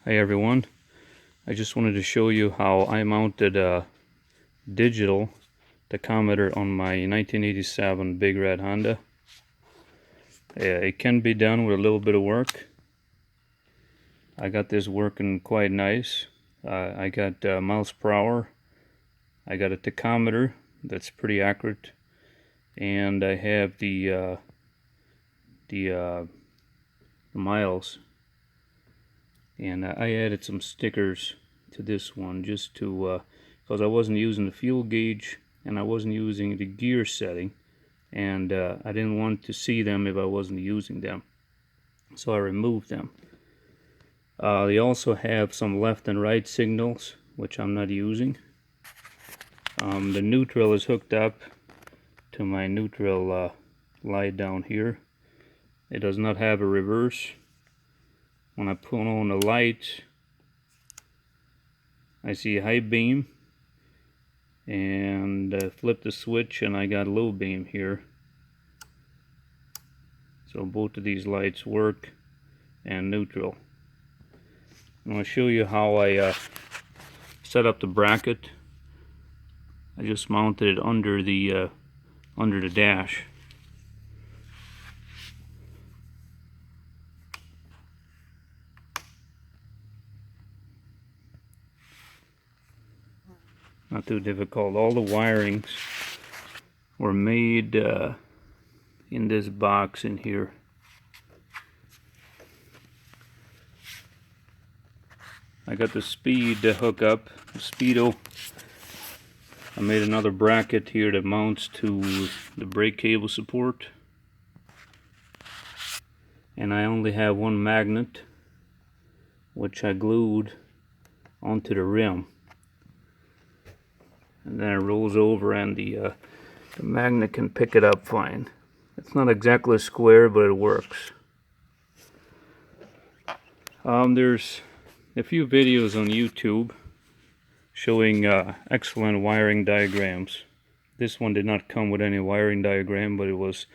Hi everyone, I just wanted to show you how I mounted a digital tachometer on my 1987 Big Red Honda. It can be done with a little bit of work. I got this working quite nice. I got miles per hour. I got a tachometer that's pretty accurate, and I have the miles. And I added some stickers to this one just to because I wasn't using the fuel gauge and I wasn't using the gear setting, and I didn't want to see them if I wasn't using them, so I removed them. They also have some left and right signals, which I'm not using. The neutral is hooked up to my neutral light down here. It does not have a reverse. When I put on the light, I see high beam, and flip the switch and I got low beam here. So both of these lights work, and neutral. I'm going to show you how I set up the bracket. I just mounted it under the dash. Not too difficult. All the wirings were made in this box in here. I got the speed to hook up, the speedo. I made another bracket here that mounts to the brake cable support. And I only have one magnet, which I glued onto the rim. And then it rolls over and the magnet can pick it up fine. It's not exactly square, but it works. There's a few videos on YouTube showing excellent wiring diagrams. This one did not come with any wiring diagram, but it was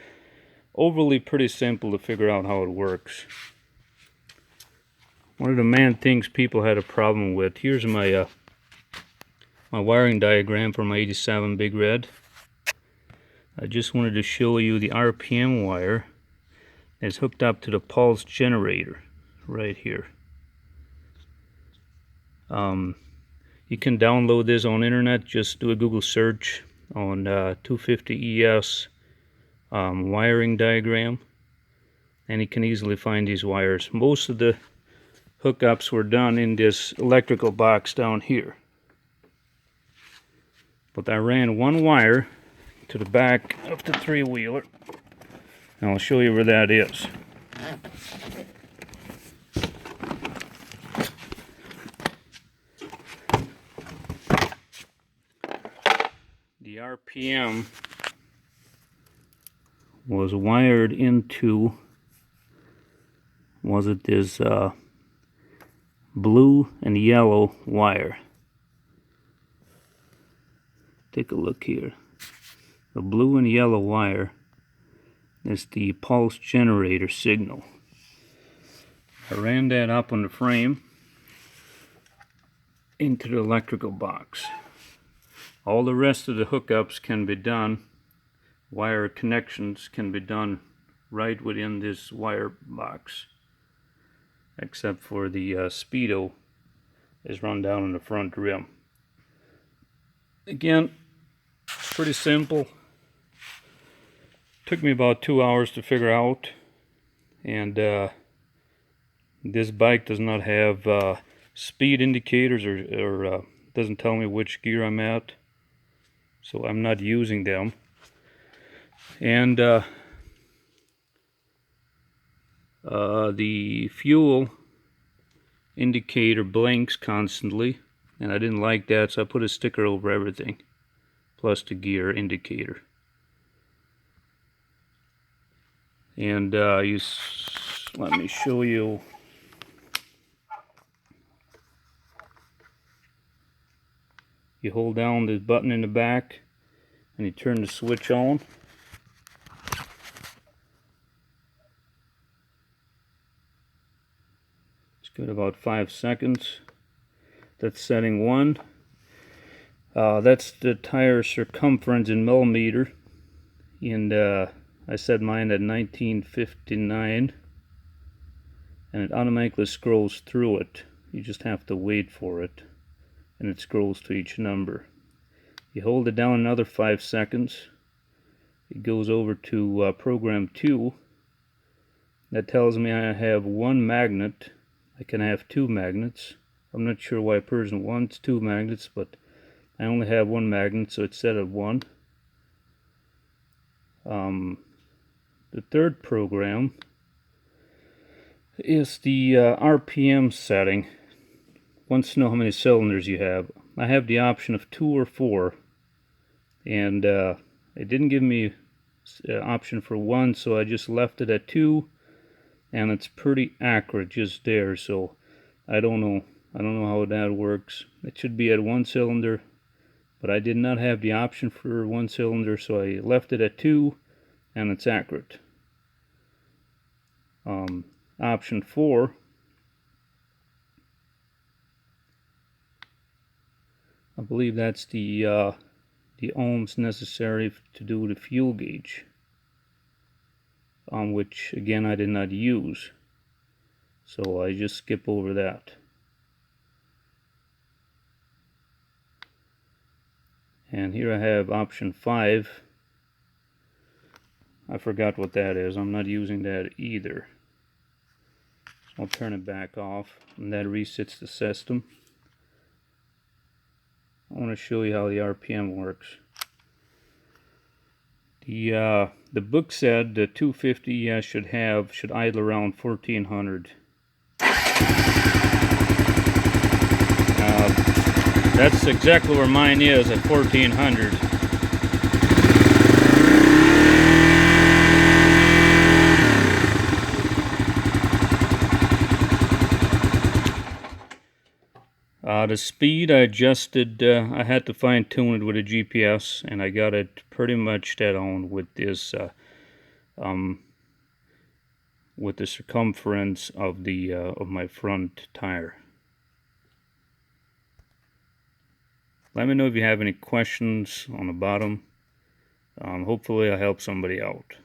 overly pretty simple to figure out how it works. One of the main things people had a problem with, here's my my wiring diagram for my 87 Big Red. I just wanted to show you the RPM wire is hooked up to the pulse generator right here. You can download this on internet. Just do a Google search on 250 ES wiring diagram, and you can easily find these wires. Most of the hookups were done in this electrical box down here, but I ran one wire to the back of the three-wheeler, and I'll show you where that is. The RPM was wired into, was it this blue and yellow wire? Take a look here. The blue and yellow wire is the pulse generator signal. I ran that up on the frame into the electrical box. All the rest of the hookups can be done, wire connections can be done right within this wire box, except for the speedo is run down in the front rim. Again, pretty simple. Took me about 2 hours to figure out, and this bike does not have speed indicators, or doesn't tell me which gear I'm at, so I'm not using them. And the fuel indicator blinks constantly, and I didn't like that, so I put a sticker over everything, plus the gear indicator. And let me show you. You hold down this button in the back and you turn the switch on. Just got about 5 seconds. That's setting 1. That's the tire circumference in millimeter, and I set mine at 1959, and it automatically scrolls through it. You just have to wait for it, and it scrolls to each number. You hold it down another 5 seconds, it goes over to program 2. That tells me I have 1 magnet. I can have 2 magnets. I'm not sure why a person wants 2 magnets, but I only have 1 magnet, so it's set at 1. The third program is the RPM setting. Wants to know how many cylinders you have. I have the option of 2 or 4, and it didn't give me an option for 1, so I just left it at 2, and it's pretty accurate just there. So I don't know how that works. It should be at 1 cylinder, but I did not have the option for 1 cylinder, so I left it at 2, and it's accurate. Option 4, I believe that's the ohms necessary to do the fuel gauge, which again I did not use, so I just skip over that. And here I have option 5. I forgot what that is. I'm not using that either. So I'll turn it back off, and that resets the system. I want to show you how the RPM works. The book said the 250 should idle around 1400. That's exactly where mine is, at 1400. The speed I adjusted, I had to fine tune it with a GPS, and I got it pretty much dead on with this, with the circumference of the of my front tire. Let me know if you have any questions on the bottom. Hopefully I help somebody out.